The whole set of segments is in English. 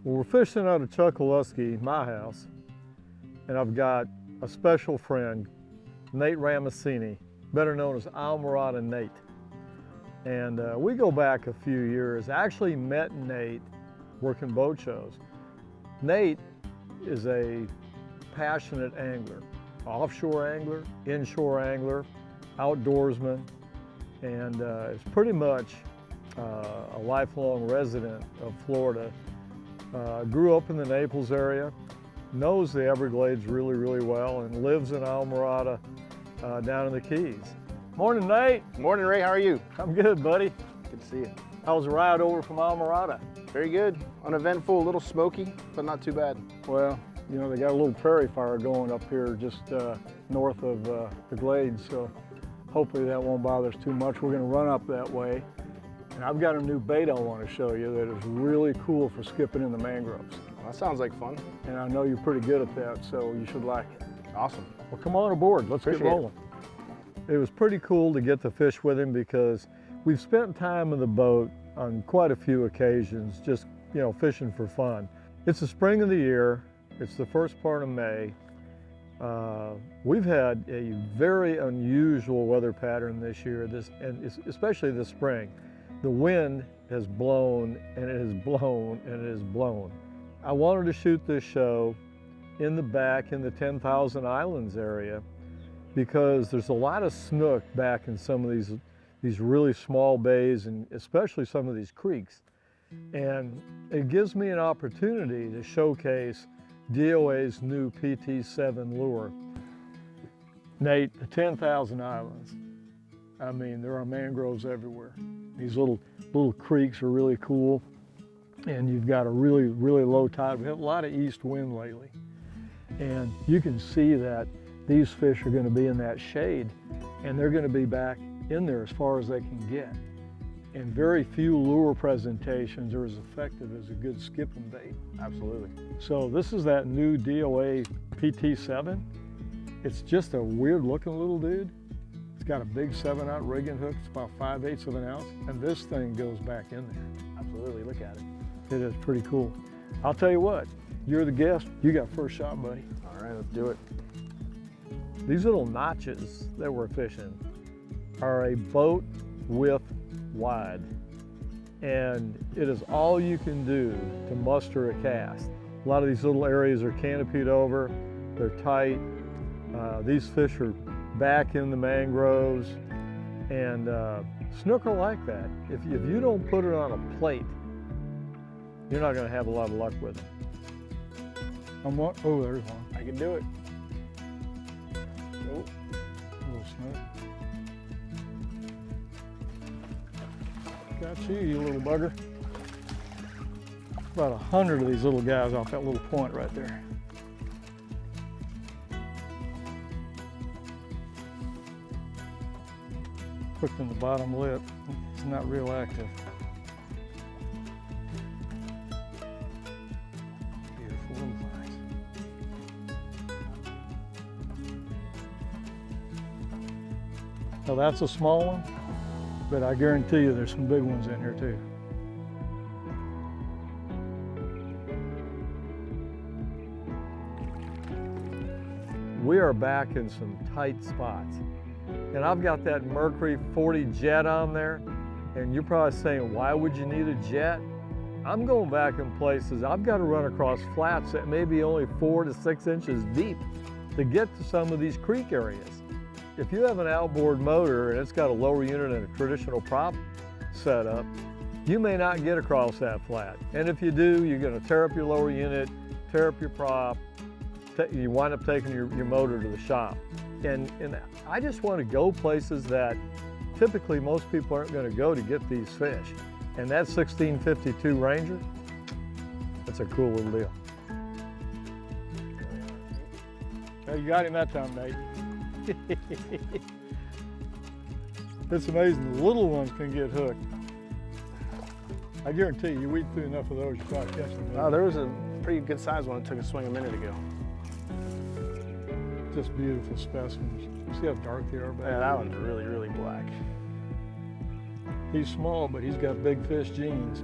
Well, we're fishing out of Chokoloskee, my house, and I've got a special friend, Nate Ramassini, better known as Almirada Nate. And we go back a few years. I actually met Nate working boat shows. Nate is a passionate angler, offshore angler, inshore angler, outdoorsman, and is pretty much a lifelong resident of Florida. Grew up in the Naples area, knows the Everglades really, really well, and lives in Almirada down in the Keys. Morning, Nate. Morning, Ray. How are you? I'm good, buddy. Good to see you. How was the ride over from Almirada? Very good. Uneventful, a little smoky, but not too bad. Well, you know, they got a little prairie fire going up here just north of the Glades, so hopefully that won't bother us too much. We're going to run up that way. And I've got a new bait I want to show you that is really cool for skipping in the mangroves. Well, that sounds like fun. And I know you're pretty good at that, so you should like it. Awesome. Well, come on aboard. Let's get rolling. It was pretty cool to get to fish with him because we've spent time in the boat on quite a few occasions, just, you know, fishing for fun. It's the spring of the year. It's the first part of May. We've had a very unusual weather pattern this year, and especially this spring. The wind has blown and it has blown and it has blown. I wanted to shoot this show in the back in the 10,000 Islands area because there's a lot of snook back in some of these really small bays and especially some of these creeks. And it gives me an opportunity to showcase DOA's new PT7 lure. Nate, the 10,000 Islands, I mean, there are mangroves everywhere. These little creeks are really cool, and you've got a really, really low tide. We have a lot of east wind lately, and you can see that these fish are going to be in that shade, and they're going to be back in there as far as they can get. And very few lure presentations are as effective as a good skipping bait. Absolutely. So this is that new DOA PT7. It's just a weird looking little dude. It's got a big 7/0 rigging hook. It's about 5/8 of an ounce. And this thing goes back in there. Absolutely, look at it. It is pretty cool. I'll tell you what, you're the guest. You got first shot, buddy. All right, let's do it. These little notches that we're fishing are a boat width wide. And it is all you can do to muster a cast. A lot of these little areas are canopied over. They're tight. These fish are back in the mangroves, and snook are like that. If you don't put it on a plate, you're not going to have a lot of luck with it. Oh, there's one. I can do it. Oh, little snook. Got you, you little bugger. About 100 of these little guys off that little point right there. Hooked in the bottom lip. It's not real active. Beautiful little things. Now that's a small one, but I guarantee you there's some big ones in here too. We are back in some tight spots. And I've got that Mercury 40 jet on there, and you're probably saying, why would you need a jet? I'm going back in places, I've got to run across flats that may be only 4 to 6 inches deep to get to some of these creek areas. If you have an outboard motor and it's got a lower unit and a traditional prop setup, you may not get across that flat. And if you do, you're going to tear up your lower unit, tear up your prop, you wind up taking your motor to the shop. And I just want to go places that typically most people aren't going to go to get these fish. And that 1652 Ranger, that's a cool little deal. Well, you got him that time, Nate. It's amazing, the little ones can get hooked. I guarantee you weed through enough of those, you probably catch them. There was a pretty good sized one that took a swing a minute ago. Just beautiful specimens. See how dark they are back Yeah, that one's really, really black. He's small, but he's got big fish genes.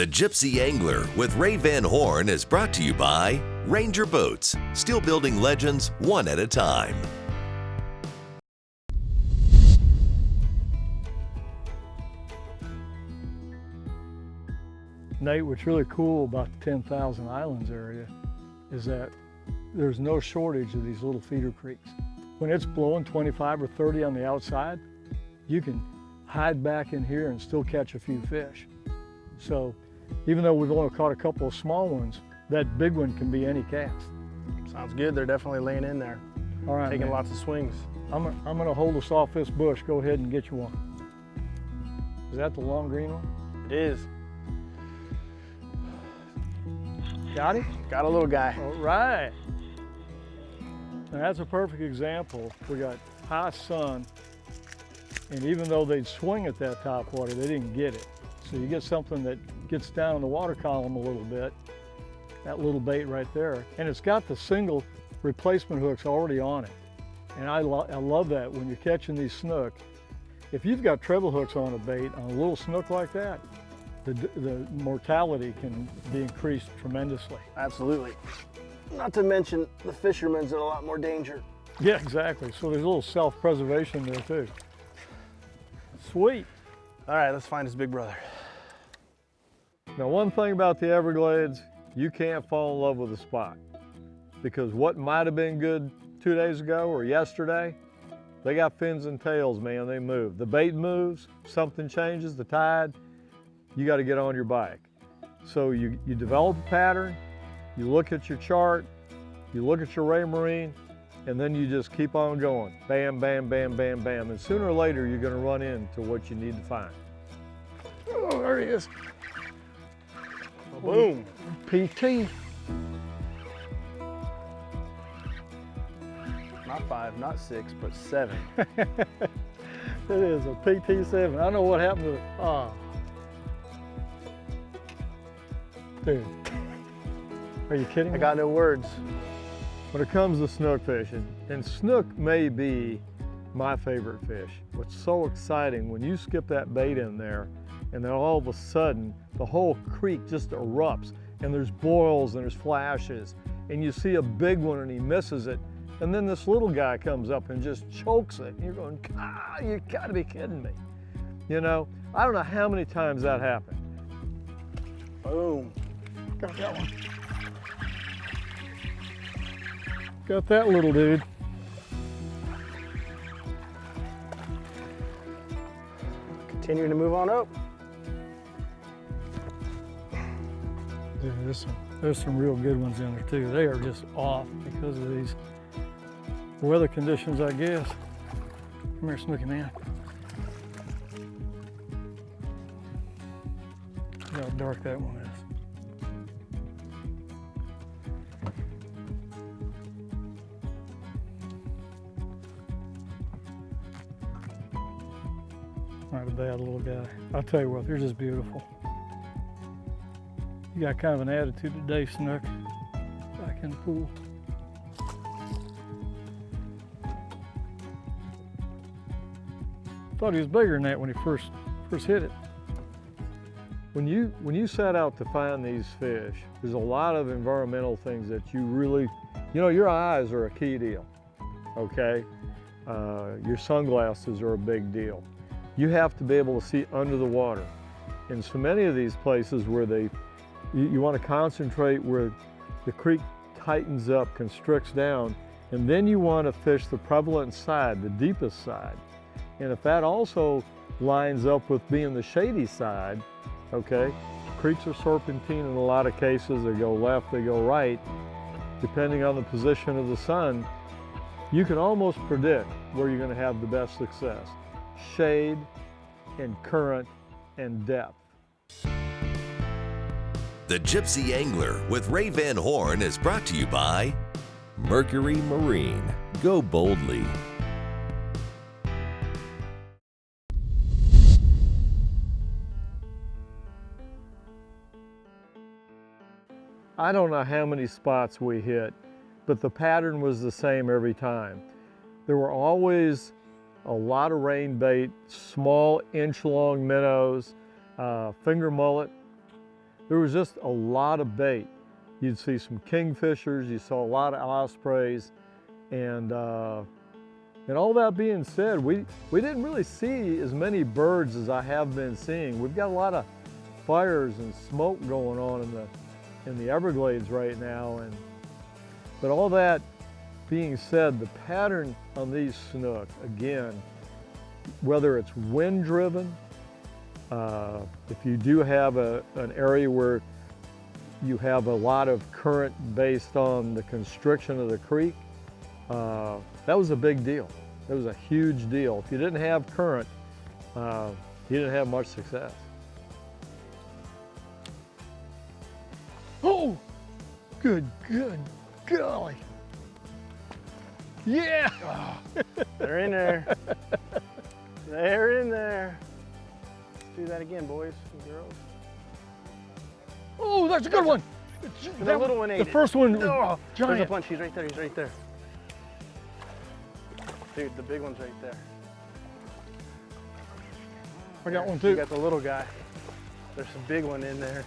The Gypsy Angler with Ray Van Horn is brought to you by Ranger Boats, still building legends one at a time. Nate, what's really cool about the 10,000 Islands area is that there's no shortage of these little feeder creeks. When it's blowing 25 or 30 on the outside, you can hide back in here and still catch a few fish. So even though we've only caught a couple of small ones, that big one can be any cast. Sounds good. They're definitely laying in there. All right, taking man. lots of swings. I'm gonna hold us off this bush. Go ahead and get you one. Is that the long green one? It is. Got it? Got a little guy. All right. Now that's a perfect example. We got high sun, and even though they'd swing at that top water, they didn't get it. So you get something that gets down the water column a little bit, that little bait right there, and it's got the single replacement hooks already on it. And I love that when you're catching these snook. If you've got treble hooks on a bait, on a little snook like that, the mortality can be increased tremendously. Absolutely. Not to mention the fisherman's in a lot more danger. Yeah, exactly. So there's a little self-preservation there too. Sweet. All right, let's find his big brother. Now, one thing about the Everglades, you can't fall in love with a spot, because what might have been good 2 days ago or yesterday, they got fins and tails, man. They move. The bait moves, something changes, the tide, you got to get on your bike. So you develop a pattern, you look at your chart, you look at your Ray Marine, and then you just keep on going. Bam, bam, bam, bam, bam. And sooner or later, you're going to run into what you need to find. Oh, there he is. Boom. PT. Not 5, not 6, but 7. It is a PT7. I know what happened to it. Oh. Dude, are you kidding me? I got no words. When it comes to snook fishing, and snook may be my favorite fish. What's so exciting when you skip that bait in there, and then all of a sudden the whole creek just erupts, and there's boils and there's flashes, and you see a big one and he misses it, and then this little guy comes up and just chokes it. And you're going, ah, you gotta be kidding me. You know, I don't know how many times that happened. Boom. Got that one. Got that little dude. Continuing to move on up. Dude, there's some real good ones in there too. They are just off because of these weather conditions, I guess. Come here, Snooky man. Look how dark that one is. Not a bad little guy. I'll tell you what, they're just beautiful. You got kind of an attitude today, Snook, back in the pool. Thought he was bigger than that when he first hit it. When you set out to find these fish, there's a lot of environmental things that you really, you know, your eyes are a key deal, okay? Your sunglasses are a big deal. You have to be able to see under the water. In so many of these places where you want to concentrate where the creek tightens up, constricts down, and then you want to fish the prevalent side, the deepest side. And if that also lines up with being the shady side, okay, creeks are serpentine in a lot of cases. They go left, they go right. Depending on the position of the sun, you can almost predict where you're going to have the best success. Shade and current and depth. The Gypsy Angler with Ray Van Horn is brought to you by Mercury Marine. Go boldly. I don't know how many spots we hit, but the pattern was the same every time. There were always a lot of rain bait, small inch-long minnows, finger mullet, there was just a lot of bait. You'd see some kingfishers, you saw a lot of ospreys, and all that being said, we didn't really see as many birds as I have been seeing. We've got a lot of fires and smoke going on in the Everglades right now, but all that being said, the pattern on these snook, again, whether it's wind driven, if you do have an area where you have a lot of current based on the constriction of the creek, that was a big deal. It was a huge deal. If you didn't have current, you didn't have much success. Oh, good golly. Yeah! Oh, they're in there. They're in there. Let's do that again, boys and girls. Oh, that's a good one. The little one ate the first one was oh, giant. There's a bunch. He's right there. He's right there. Dude, the big one's right there. I got one too. You got the little guy. There's a big one in there.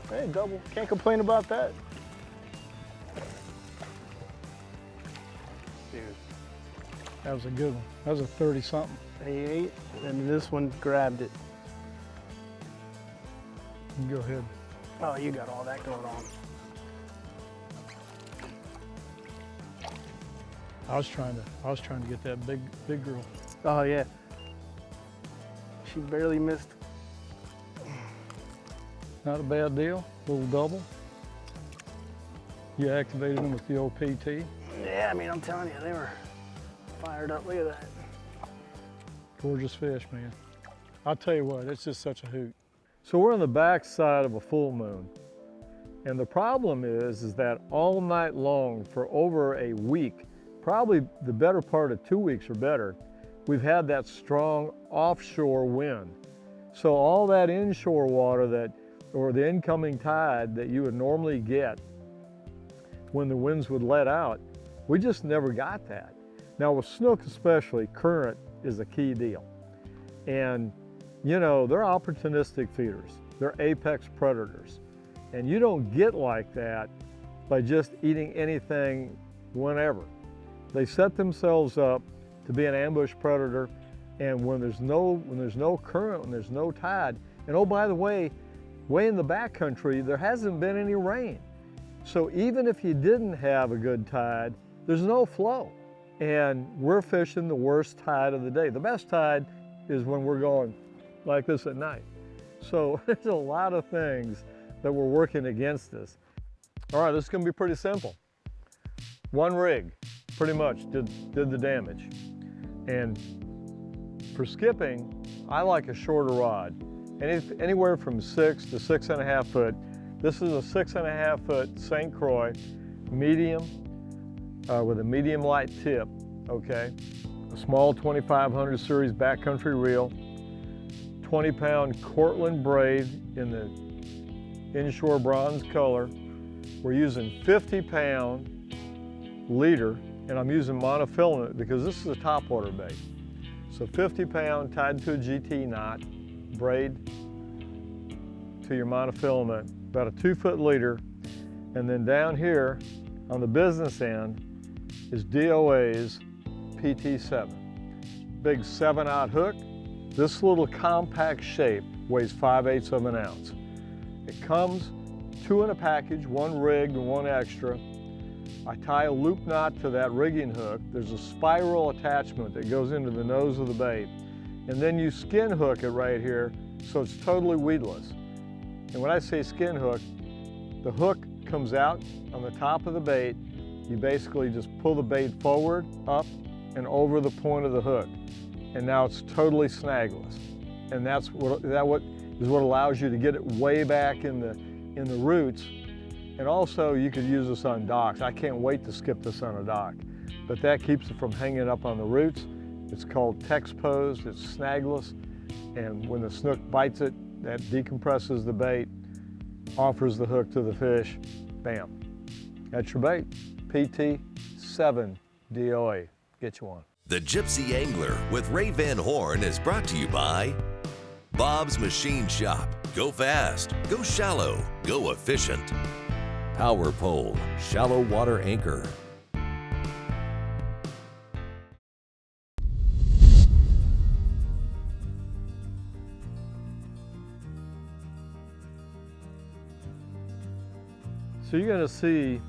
Hey, double. Can't complain about that. Dude. That was a good one. That was a 30-something. He ate, and this one grabbed it. You go ahead. Oh, you got all that going on. I was trying to get that big girl. Oh yeah. She barely missed. Not a bad deal. Little double. You activated them with the old PT. Yeah, I mean, I'm telling you, they were fired up. Look at that. Gorgeous fish, man. I'll tell you what, it's just such a hoot. So we're on the back side of a full moon. And the problem is that all night long for over a week, probably the better part of 2 weeks or better, we've had that strong offshore wind. So all that inshore water or the incoming tide that you would normally get when the winds would let out, we just never got that. Now with snook especially, current is a key deal. And you know, they're opportunistic feeders. They're apex predators. And you don't get like that by just eating anything whenever. They set themselves up to be an ambush predator, and when there's no current, when there's no tide, and oh, by the way in the backcountry, there hasn't been any rain. So even if you didn't have a good tide, there's no flow. And we're fishing the worst tide of the day. The best tide is when we're going like this at night. So there's a lot of things that were working against us. All right, this is gonna be pretty simple. One rig pretty much did the damage. And for skipping, I like a shorter rod. Anywhere from 6 to 6.5 foot. This is a 6.5 foot St. Croix, medium, with a medium light tip, okay? A small 2500 series backcountry reel, 20-pound Cortland braid in the inshore bronze color. We're using 50-pound leader, and I'm using monofilament because this is a topwater bait. So 50-pound tied to a GT knot, braid to your monofilament, about a 2-foot leader, and then down here on the business end is DOA's PT7. Big 7/0 hook. This little compact shape weighs 5/8 of an ounce. It comes 2 in a package, 1 rigged and 1 extra. I tie a loop knot to that rigging hook. There's a spiral attachment that goes into the nose of the bait. And then you skin hook it right here so it's totally weedless. And when I say skin hook, the hook comes out on the top of the bait. You basically just pull the bait forward, up, and over the point of the hook. And now it's totally snagless. And that's what allows you to get it way back in the roots. And also you could use this on docks. I can't wait to skip this on a dock. But that keeps it from hanging up on the roots. It's called text-posed, it's snagless. And when the snook bites it, that decompresses the bait, offers the hook to the fish, bam. That's your bait. PT7 DOA. Get you one. The Gypsy Angler with Ray Van Horn is brought to you by Bob's Machine Shop. Go fast, go shallow, go efficient. Power Pole, shallow water anchor. So you're gonna see,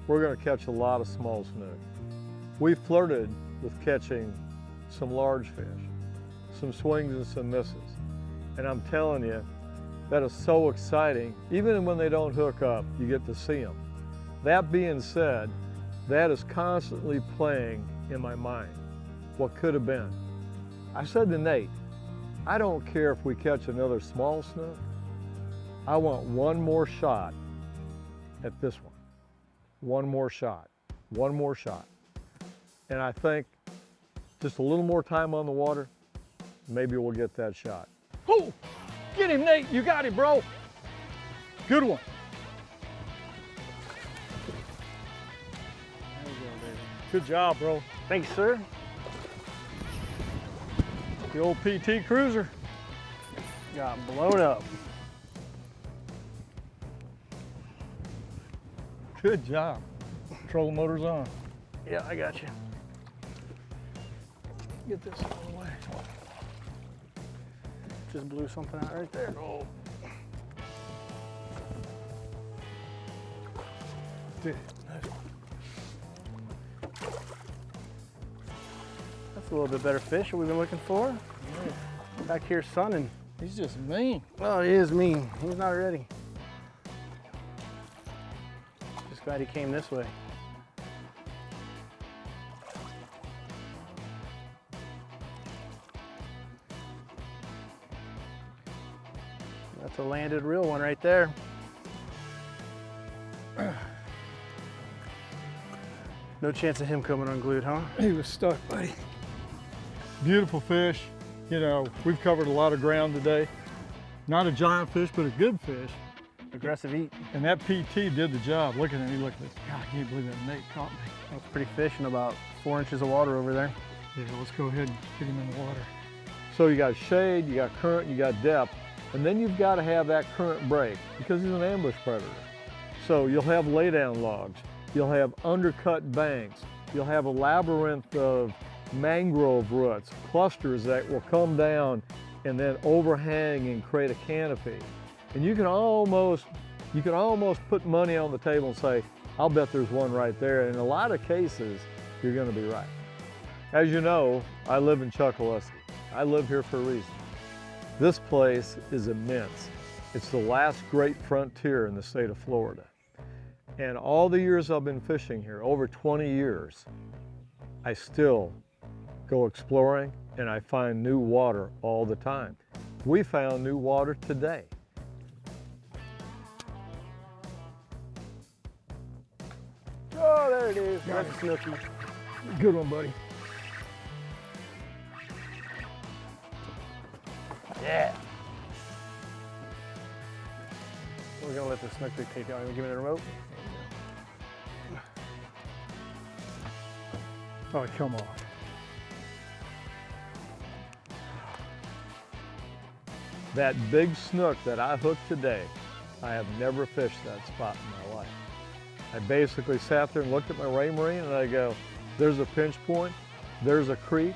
we're gonna catch a lot of small snook. We flirted with catching some large fish, some swings and some misses. And I'm telling you, that is so exciting. Even when they don't hook up, you get to see them. That being said, that is constantly playing in my mind. What could have been. I said to Nate, I don't care if we catch another small snook. I want one more shot at this one. One more shot, one more shot. And I think just a little more time on the water, maybe we'll get that shot. Oh, get him, Nate. You got him, bro. Good one. There you go, baby. Good job, bro. Thanks, sir. The old PT Cruiser. Got blown up. Good job. Trolling motor's on. Yeah, I got you. Get this out of the way. Just blew something out right there. Oh. Dude, That's a little bit better fish that we've been looking for. Back here sunning. he's just mean. Oh, he is mean. He's not ready. Just glad he came this way. That's a landed real one right there. No chance of him coming unglued, huh? He was stuck, buddy. Beautiful fish. You know, we've covered a lot of ground today. Not a giant fish, but a good fish. Aggressive eat. And that PT did the job. Look at him, he looked at this. God, I can't believe that Nate caught me. That's pretty fish in about 4 inches of water over there. Yeah, let's go ahead and get him in the water. So you got shade, you got current, you got depth, and then you've got to have that current break because he's an ambush predator. So you'll have laydown logs, you'll have undercut banks, you'll have a labyrinth of mangrove roots, clusters that will come down and then overhang and create a canopy. And you can almost put money on the table and say, I'll bet there's one right there. And in a lot of cases, you're gonna be right. As you know, I live in Chokoloskee. I live here for a reason. This place is immense. It's the last great frontier in the state of Florida. And all the years I've been fishing here, over 20 years, I still go exploring and I find new water all the time. We found new water today. Oh, there it is. Red snooky. Good one, buddy. Yeah. We're gonna let the snook take out. Give me the remote. Oh, come on. That big snook that I hooked today, I have never fished that spot in my life. I basically sat there and looked at my ray marine and I go, there's a pinch point, there's a creek,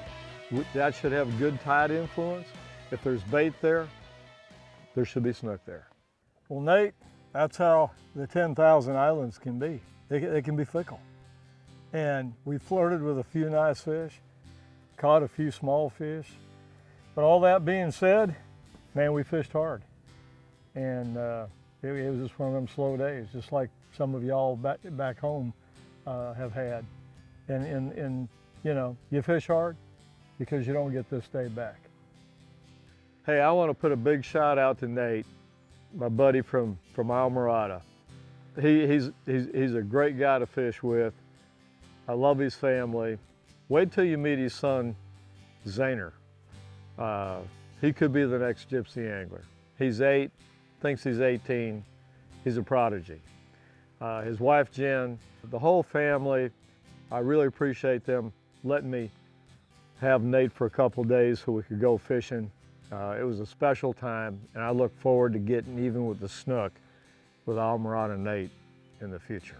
that should have good tide influence. If there's bait there, there should be snook there. Well, Nate, that's how the 10,000 islands can be. They can be fickle. And we flirted with a few nice fish, caught a few small fish. But all that being said, man, we fished hard. And it was just one of them slow days, just like some of y'all back home have had. And you know, you fish hard because you don't get this day back. Hey, I want to put a big shout out to Nate, my buddy from Almirada. He's a great guy to fish with. I love his family. Wait till you meet his son, Zayner. He could be the next gypsy angler. He's 8, thinks he's 18. He's a prodigy. His wife, Jen, the whole family, I really appreciate them letting me have Nate for a couple days so we could go fishing. It was a special time, and I look forward to getting even with the snook with Almirada and Nate in the future.